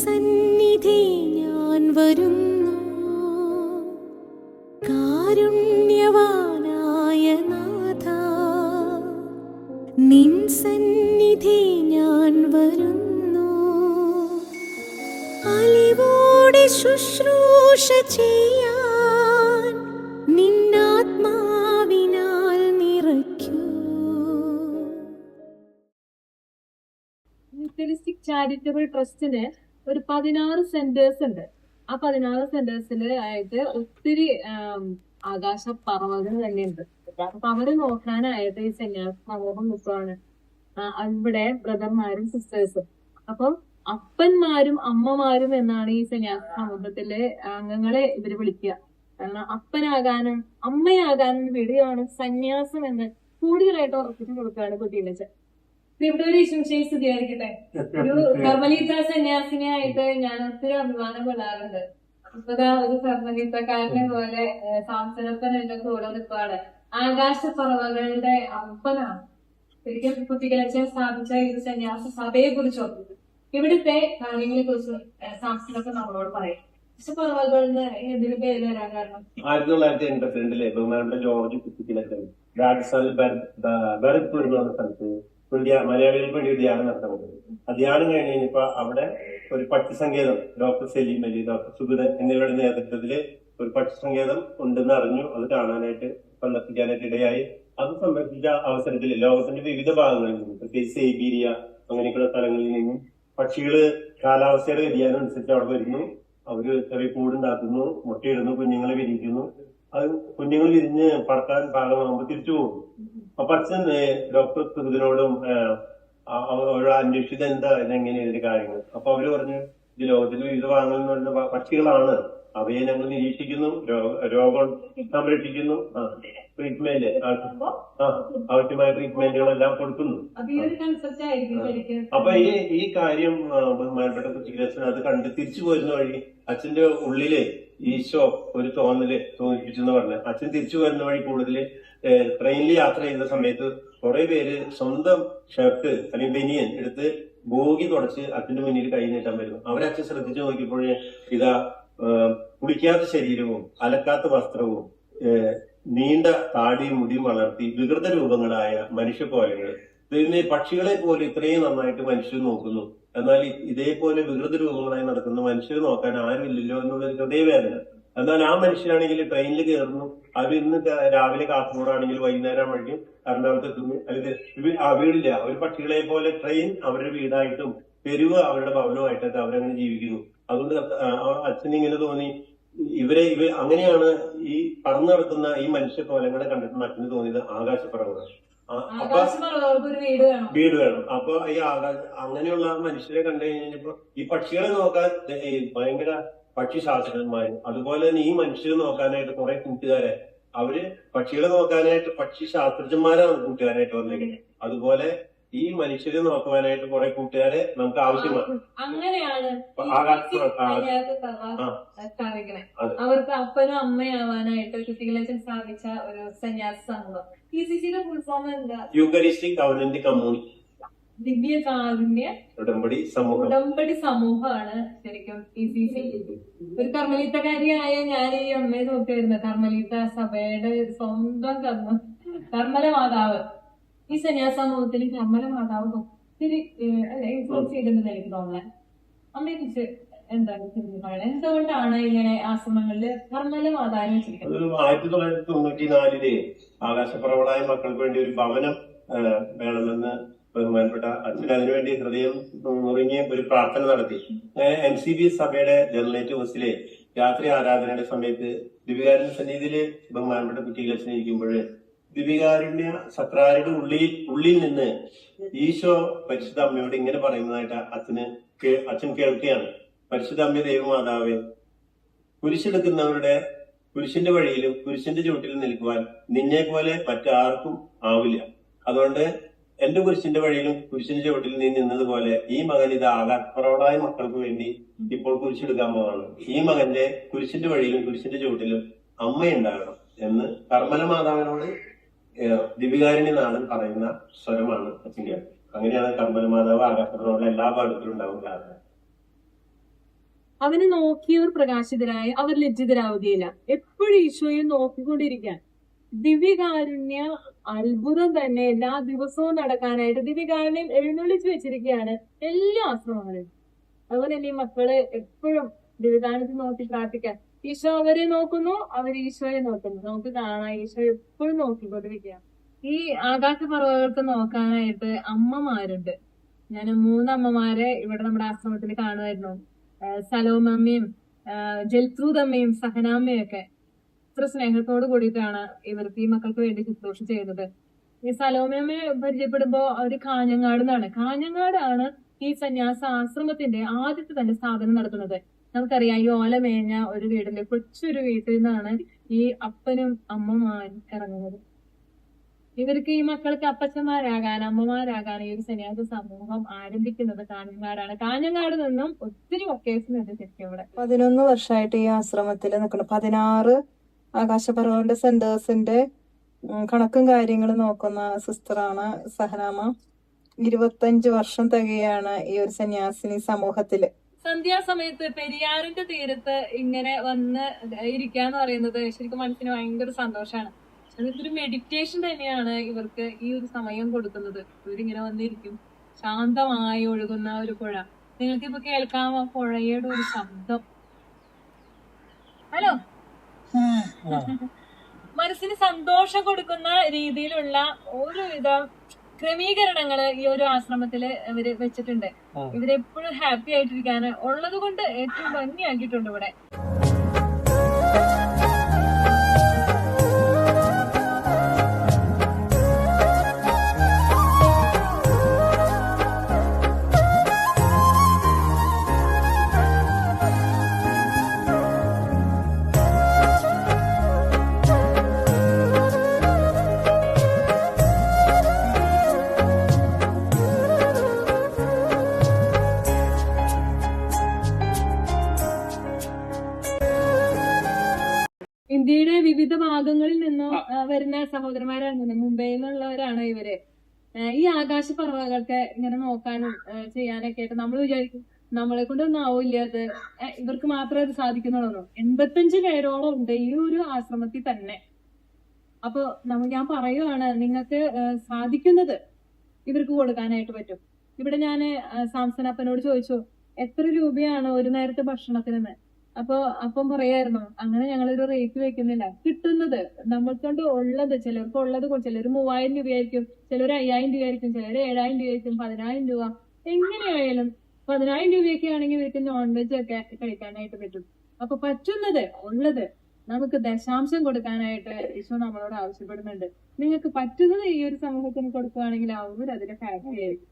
സന്നിധി ഞാൻ വരുന്നു, കാരുണ്യവാനായ നാഥ. നിൻ സന്നിധി ഞാൻ വരുന്നു, അലിവോടെ ശുശ്രൂഷ ചെയ്യാൻ നിന്നാത്മാവിനാൽ നിറയ്ക്കൂ. മ്യൂച്വലിസ്റ്റിക് ചാരിറ്റബിൾ ട്രസ്റ്റിന് ഒരു 16 സെന്റേഴ്സ് ഉണ്ട്. ആ 16 സെന്റേഴ്സിൽ ആയിട്ട് ഒത്തിരി ആകാശ പറവകൾ തന്നെയുണ്ട്. അപ്പൊ അവര് നോക്കാനായിട്ട് ഈ സന്യാസി സമൂഹം നിൽക്കുകയാണ്. ഇവിടെ ബ്രദർമാരും സിസ്റ്റേഴ്സും. അപ്പം അപ്പന്മാരും അമ്മമാരും എന്നാണ് ഈ സന്യാസ സമൂഹത്തിലെ അംഗങ്ങളെ ഇവര് വിളിക്കുക. കാരണം അപ്പനാകാനും അമ്മയാകാനും വിടുകയാണ് സന്യാസം എന്ന് കൂടുതലായിട്ട് ഉറപ്പിച്ചു കൊടുക്കുകയാണ് കുട്ടിയിലെ. ഇവിടെ ഒരു സ്ഥിതിയായിരിക്കട്ടെ. ഒരു കർമ്മലീത്ത സന്യാസിനിയായിട്ട് ഞാൻ ഒത്തിരി അഭിമാനം കൊള്ളാറുണ്ട്. ഇപ്പതാ ഒരു കർമ്മലീത്തക്കാരനെ പോലെ സാംസനപ്പൻ എന്റെ കൂടെ നിൽക്കുകയാണ്. ആകാശ പറവകളുടെ അപ്പനാണ്. ശരിക്കും കുട്ടികളെ സ്ഥാപിച്ച ഈ സന്യാസ സഭയെ കുറിച്ച് ഓർക്കുന്നത്. ഇവിടുത്തെ കാര്യങ്ങളെ കുറിച്ച് സാംസനപ്പൻ നമ്മളോട് പറയും. പറവകളുടെ ഇതിന് പേര് വരാൻ കാരണം 1982 ബഹുമാനപ്പെട്ട ജോർജ് കുത്തിക്കിലക്കൻ രാജസ്ഥാനിൽ ഭരത്പൂർ എന്ന് പറഞ്ഞ സ്ഥലത്ത് മലയാളികൾക്ക് വേണ്ടി ഒരു ധ്യാനം നടത്തുന്നത്. ആ ധ്യാനം കഴിഞ്ഞ് കഴിഞ്ഞപ്പോ അവിടെ ഒരു പക്ഷിസങ്കേതം ഡോക്ടർ സലീം അലി, ഡോക്ടർ സുഗതൻ എന്നിവരുടെ നേതൃത്വത്തില് ഒരു പക്ഷിസങ്കേതം ഉണ്ടെന്ന് അറിഞ്ഞു. അത് കാണാനായിട്ട് സന്ദർശിക്കാനായിട്ട് ഇടയായി. അത് സന്ദർശിച്ച അവസരത്തിൽ ലോകത്തിന്റെ വിവിധ ഭാഗങ്ങളിൽ നിന്നും, പ്രത്യേകിച്ച് സൈബീരിയ അങ്ങനെയൊക്കെയുള്ള സ്ഥലങ്ങളിൽ നിന്നും പക്ഷികള് കാലാവസ്ഥയുടെ വ്യതിയാനം അനുസരിച്ച് അവിടെ വരുന്നു. അവര് ചെറിയ കൂടുണ്ടാക്കുന്നു, മുട്ടയിടുന്നു, കുഞ്ഞുങ്ങളെ വിരിയിക്കുന്നു. അത് കുഞ്ഞുങ്ങൾ വിരിഞ്ഞ് പറക്കാൻ പാകമാകുമ്പോൾ തിരിച്ചു പോകും. അപ്പൊ അച്ഛൻ ഡോക്ടർ സുഗതനോടും അവരോട് അന്വേഷിച്ചത് എന്താ ഇതെങ്ങനെ ഇതിന്റെ കാര്യങ്ങൾ. അപ്പൊ അവര് പറഞ്ഞു, ഇത് ലോകത്തിന്റെ വിവിധ ഭാഗങ്ങളിൽ നിന്ന് വരുന്ന പക്ഷികളാണ്, അവയെ ഞങ്ങൾ നിരീക്ഷിക്കുന്നു, രോഗം സംരക്ഷിക്കുന്നു, ട്രീറ്റ്മെന്റ് ആവശ്യമായ ട്രീറ്റ്മെന്റുകളെല്ലാം കൊടുക്കുന്നു. അപ്പൊ ഈ കാര്യം ബഹുമാനപ്പെട്ട കുട്ടികളച്ഛൻ അത് കണ്ട് തിരിച്ചു പോരുന്ന വഴി അച്ഛന്റെ ഉള്ളില് ഈശോ ഒരു തോന്നിപ്പിച്ചെന്ന് പറഞ്ഞ അച്ഛൻ തിരിച്ചു വരുന്ന വഴി കൂടുതൽ ട്രെയിനിൽ യാത്ര ചെയ്യുന്ന സമയത്ത് കുറെ പേര് സ്വന്തം ഷർട്ട് അല്ലെങ്കിൽ ബനിയൻ എടുത്ത് ബോഗി തുടച്ച് അച്ഛന്റെ മുന്നിൽ കൈ നീട്ടാൻ വരുന്നു. അവരച്ഛൻ ശ്രദ്ധിച്ചു നോക്കിയപ്പോഴേ ഇതാ കുളിക്കാത്ത ശരീരവും അലക്കാത്ത വസ്ത്രവും നീണ്ട താടിയും മുടിയും വളർത്തി വികൃത രൂപങ്ങളായ മനുഷ്യക്കോലങ്ങൾ. ഇതിനെ പക്ഷികളെ പോലെ ഇത്രയും നന്നായിട്ട് മനുഷ്യർ നോക്കുന്നു, എന്നാൽ ഇതേപോലെ വികൃത രൂപങ്ങളായി നടക്കുന്ന മനുഷ്യർ നോക്കാൻ ആരുമില്ലല്ലോ എന്നുള്ളൊരു ഹൃദയവേദന. എന്നാൽ ആ മനുഷ്യരാണെങ്കിൽ ട്രെയിനിൽ കയറുന്നു, അവർ ഇന്ന് രാവിലെ കാസർഗോഡാണെങ്കിൽ വൈകുന്നേരം വഴി എറണാകുളത്ത് എത്തുന്നു. അല്ലെങ്കിൽ വീടില്ല, ഒരു പക്ഷികളെ പോലെ ട്രെയിൻ അവരുടെ വീടായിട്ടും തെരുവ് അവരുടെ ഭവനമായിട്ടൊക്കെ അവരങ്ങനെ ജീവിക്കുന്നു. അതുകൊണ്ട് അച്ഛനിങ്ങനെ തോന്നി, അങ്ങനെയാണ് ഈ പറന്നു നടക്കുന്ന ഈ മനുഷ്യ കോലങ്ങളെ കണ്ടിട്ട് അച്ഛന് തോന്നിയത് ആകാശപ്പറവുകൾ. വീട് വേണം. അപ്പൊ ഈ അങ്ങനെയുള്ള മനുഷ്യരെ കണ്ടു കഴിഞ്ഞപ്പോ ഈ പക്ഷികളെ നോക്കാൻ ഭയങ്കര പക്ഷി ശാസ്ത്രജ്ഞന്മാരും, അതുപോലെ തന്നെ ഈ മനുഷ്യരെ നോക്കാനായിട്ട് കുറെ കൂട്ടുകാരെ, അവര് പക്ഷികളെ നോക്കാനായിട്ട് പക്ഷി ശാസ്ത്രജ്ഞന്മാരാണ് കൂട്ടുകാരായിട്ട് വന്നിരിക്കുന്നത്. അതുപോലെ ഈ മനുഷ്യരെ നോക്കുവാനായിട്ട് കുറെ കൂട്ടുകാരെ നമുക്ക് ആവശ്യമാണ്. അങ്ങനെയാണ് അവർക്ക് അപ്പനും അമ്മയാവാനായിട്ട് കുട്ടികളെ സ്ഥാപിച്ച ഒരു സന്യാസ സമൂഹം. PCCയുടെ ഫുൾ ഫോം എന്താ? യൂക്കറിസ്റ്റിക് കവനന്റ് കമ്മ്യൂണിറ്റി, ദിവ്യ കാരുണ്യ ഉടമ്പടി സമൂഹമാണ് ശരിക്കും PCC. ഒരു കർമ്മലീത്തക്കാരിയായ ഞാൻ ഈ അമ്മയെ നോക്കിയായിരുന്നു. കർമ്മലീത്ത സഭയുടെ സ്വന്തം കർമ്മല മാതാവ്. ഈ സന്യാസ സമൂഹത്തിൽ കർമ്മല മാതാവ് ഒത്തിരി ഇൻഫ്ലുവൻസ് ചെയ്തിട്ടുണ്ടെന്ന് എനിക്ക് തോന്നുന്നത്. അമ്മയെ കുറിച്ച് എന്താണ് ചിന്തിക്കുന്നത്? എന്തുകൊണ്ടാണ് ഇങ്ങനെ ആശ്രമങ്ങളില് കർമ്മല മാതാവിനെ വെച്ചിരിക്കുന്നത്? 1994 ആകാശപ്പറവളായ മക്കൾക്ക് വേണ്ടി ഒരു ഭവനം വേണമെന്ന് ബഹുമാനപ്പെട്ട അച്ഛൻ അതിനുവേണ്ടി ഹൃദയം നുറുങ്ങിയ ഒരു പ്രാർത്ഥന നടത്തി. MCB സഭയുടെ ജനറേറ്റ് ഹൗസിലെ രാത്രി ആരാധനയുടെ സമയത്ത് ദിവികാരുണ്യ സന്നിധിയില് ബഹുമാനപ്പെട്ട കുട്ടികളച്ഛൻ ഇരിക്കുമ്പോൾ ദിവികാരുണ്യ സത്രാരുടെ ഉള്ളിൽ നിന്ന് ഈശോ പരിശുദ്ധ അമ്മയോട് ഇങ്ങനെ പറയുന്നതായിട്ട് അച്ഛൻ കേൾക്കുകയാണ്. പരിശുദ്ധ അമ്മ ദൈവമാതാവേ, കുരിശെടുക്കുന്നവരുടെ കുരിശിന്റെ വഴിയിലും കുരിശിന്റെ ചുവട്ടിലും നിൽക്കുവാൻ നിന്നെ പോലെ മറ്റാർക്കും ആവില്ല. അതുകൊണ്ട് എന്റെ കുരിശിന്റെ വഴിയിലും കുരിശിന്റെ ചുവട്ടിലും നീ നിന്നതുപോലെ ഈ മകൻ ഇത് ആകാശപ്പറവളായ മക്കൾക്ക് വേണ്ടി ഇപ്പോൾ കുരിശെടുക്കാൻ പോവാണ്. ഈ മകന്റെ കുരിശിന്റെ വഴിയിലും കുരിശിന്റെ ചുവട്ടിലും അമ്മയുണ്ടാകണം എന്ന് കർമ്മല മാതാവിനോട് ദിവികാരുണ്യ നാടൻ പറയുന്ന സ്വരമാണ് അച്ഛൻ്റെ. അങ്ങനെയാണ് കർമ്മല മാതാവ് ആകാശപ്പറവള എല്ലാ ഭാഗത്തിലും ഉണ്ടാകുന്ന കാരണം. അവനെ നോക്കിയവർ പ്രകാശിതരായി അവർ ലജ്ജിതരാവുകയില്ല. എപ്പോഴും ഈശോയെ നോക്കിക്കൊണ്ടിരിക്കാൻ. ദിവ്യകാരുണ്യ അത്ഭുതം തന്നെ എല്ലാ ദിവസവും നടക്കാനായിട്ട് ദിവ്യകാരുണ്യം എഴുന്നള്ളിച്ചു വെച്ചിരിക്കുകയാണ് എല്ലാ ആശ്രമങ്ങളിലും. അതുപോലെ തന്നെ ഈ മക്കളെ എപ്പോഴും ദിവ്യകാരുണ്യത്തിൽ നോക്കി പ്രാർത്ഥിക്കാൻ. ഈശോ അവരെ നോക്കുന്നു, അവർ ഈശോയെ നോക്കുന്നു. നമുക്ക് കാണാം ഈശോ എപ്പോഴും നോക്കിക്കൊണ്ടിരിക്കുക. ഈ ആകാശപർവ്വതങ്ങൾക്ക് നോക്കാനായിട്ട് അമ്മമാരുണ്ട്. ഞാൻ 3 അമ്മമാരെ ഇവിടെ നമ്മുടെ ആശ്രമത്തിൽ കാണുമായിരുന്നു. സലോമമ്മയും ജൽത്രൂദമ്മയും സഹനാമ്മയും ഒക്കെ ഇത്ര സ്നേഹത്തോട് കൂടിയിട്ടാണ് ഇവർക്ക് ഈ മക്കൾക്ക് വേണ്ടി ശുശ്രൂഷ ചെയ്യുന്നത്. ഈ സലോമമ്മയെ പരിചയപ്പെടുമ്പോ അവര് കാഞ്ഞങ്ങാടാണ് ഈ സന്യാസ ആശ്രമത്തിന്റെ ആദ്യത്തെ തന്നെ സ്ഥാപനം നടത്തുന്നത്. നമുക്കറിയാം, ഈ ഓല മേഞ്ഞ ഒരു വീടിന്റെ കൊച്ചൊരു വീട്ടിൽ നിന്നാണ് ഈ അപ്പനും അമ്മമാരും ഇറങ്ങുന്നത്. ഇവർക്ക് ഈ മക്കൾക്ക് അപ്പച്ചന്മാരാകാൻ അമ്മമാരാകാൻ ഈ ഒരു സന്യാസ സമൂഹം ആരംഭിക്കുന്നത് കാഞ്ഞങ്ങാടാണ്. കാഞ്ഞങ്ങാട് നിന്നും ഒത്തിരി വൊക്കേഷൻ ഉണ്ട് ശരിക്കും ഇവിടെ. 11 വർഷമായിട്ട് ഈ ആശ്രമത്തിൽ നിൽക്കണം. 16 ആകാശപർവ്വത സെന്റേഴ്സിന്റെ കണക്കും കാര്യങ്ങളും നോക്കുന്ന സിസ്റ്ററാണ് സഹനാമ. 25 വർഷം തികയാണ് ഈ ഒരു സന്യാസിനി സമൂഹത്തില്. സന്ധ്യാസമയത്ത് പെരിയാറിന്റെ തീരത്ത് ഇങ്ങനെ വന്ന് ഇരിക്കാന്ന് പറയുന്നത് ശരിക്കും മനസ്സിന് ഭയങ്കര സന്തോഷമാണ്. അതൊരു മെഡിറ്റേഷൻ തന്നെയാണ് ഇവർക്ക് ഈ ഒരു സമയം കൊടുക്കുന്നത്. ഇവരിങ്ങനെ വന്നിരിക്കും, ശാന്തമായി ഒഴുകുന്ന ഒരു പുഴ. നിങ്ങൾക്ക് ഇപ്പൊ കേൾക്കാമോ പുഴയുടെ ഒരു ശബ്ദം? ഹലോ, മനസ്സിന് സന്തോഷം കൊടുക്കുന്ന രീതിയിലുള്ള ഒരുവിധ ക്രമീകരണങ്ങള് ഈ ഒരു ആശ്രമത്തില് ഇവര് വെച്ചിട്ടുണ്ട്. ഇവരെപ്പോഴും ഹാപ്പി ആയിട്ടിരിക്കാന് ഉള്ളത് കൊണ്ട് ഏറ്റവും ഭംഗിയാക്കിയിട്ടുണ്ട് ഇവിടെ. ഇന്ത്യയുടെ വിവിധ ഭാഗങ്ങളിൽ നിന്നും വരുന്ന സഹോദരന്മാരാണ്, മുംബൈയിൽ നിന്നുള്ളവരാണ് ഇവര്. ഈ ആകാശപർവ്വതങ്ങൾക്ക് ഇങ്ങനെ നോക്കാനും ചെയ്യാനൊക്കെ ആയിട്ട് നമ്മൾ വിചാരിക്കും നമ്മളെ കൊണ്ടൊന്നും ആവില്ല, അത് ഇവർക്ക് മാത്രമേ അത് സാധിക്കുന്നുള്ളൂ. 85 പേരോളം ഉണ്ട് ഈ ഒരു ആശ്രമത്തിൽ തന്നെ. അപ്പൊ ഞാൻ പറയുവാണ്, നിങ്ങൾക്ക് സാധിക്കുന്നത് ഇവർക്ക് കൊടുക്കാനായിട്ട് പറ്റും. ഇവിടെ ഞാൻ സാംസനപ്പനോട് ചോദിച്ചു എത്ര രൂപയാണ് ഒരു നേരത്തെ ഭക്ഷണത്തിനെന്ന്. അപ്പം പറയായിരുന്നു, അങ്ങനെ ഞങ്ങളൊരു റേറ്റ് വെക്കുന്നില്ല, കിട്ടുന്നത് നമ്മൾക്കൊണ്ട് ഉള്ളത്. ചിലർക്ക് ഉള്ളത് ചിലർ 3000 രൂപയായിരിക്കും, ചിലർ 5000 രൂപയായിരിക്കും, ചിലർ 7000 രൂപയായിരിക്കും, 10000 രൂപ. എങ്ങനെയായാലും 10000 രൂപയൊക്കെ ആണെങ്കിൽ ഇവർക്ക് നോൺ വെജ് ഒക്കെ കഴിക്കാനായിട്ട് പറ്റും. അപ്പൊ പറ്റുന്നത് ഉള്ളത് നമുക്ക് ദശാംശം കൊടുക്കാനായിട്ട് ഈശോ നമ്മളോട് ആവശ്യപ്പെടുന്നുണ്ട്. നിങ്ങൾക്ക് പറ്റുന്നത് ഈ ഒരു സമൂഹത്തിന് കൊടുക്കുകയാണെങ്കിൽ അവർ അതിന്റെ ഹാപ്പി ആയിരിക്കും.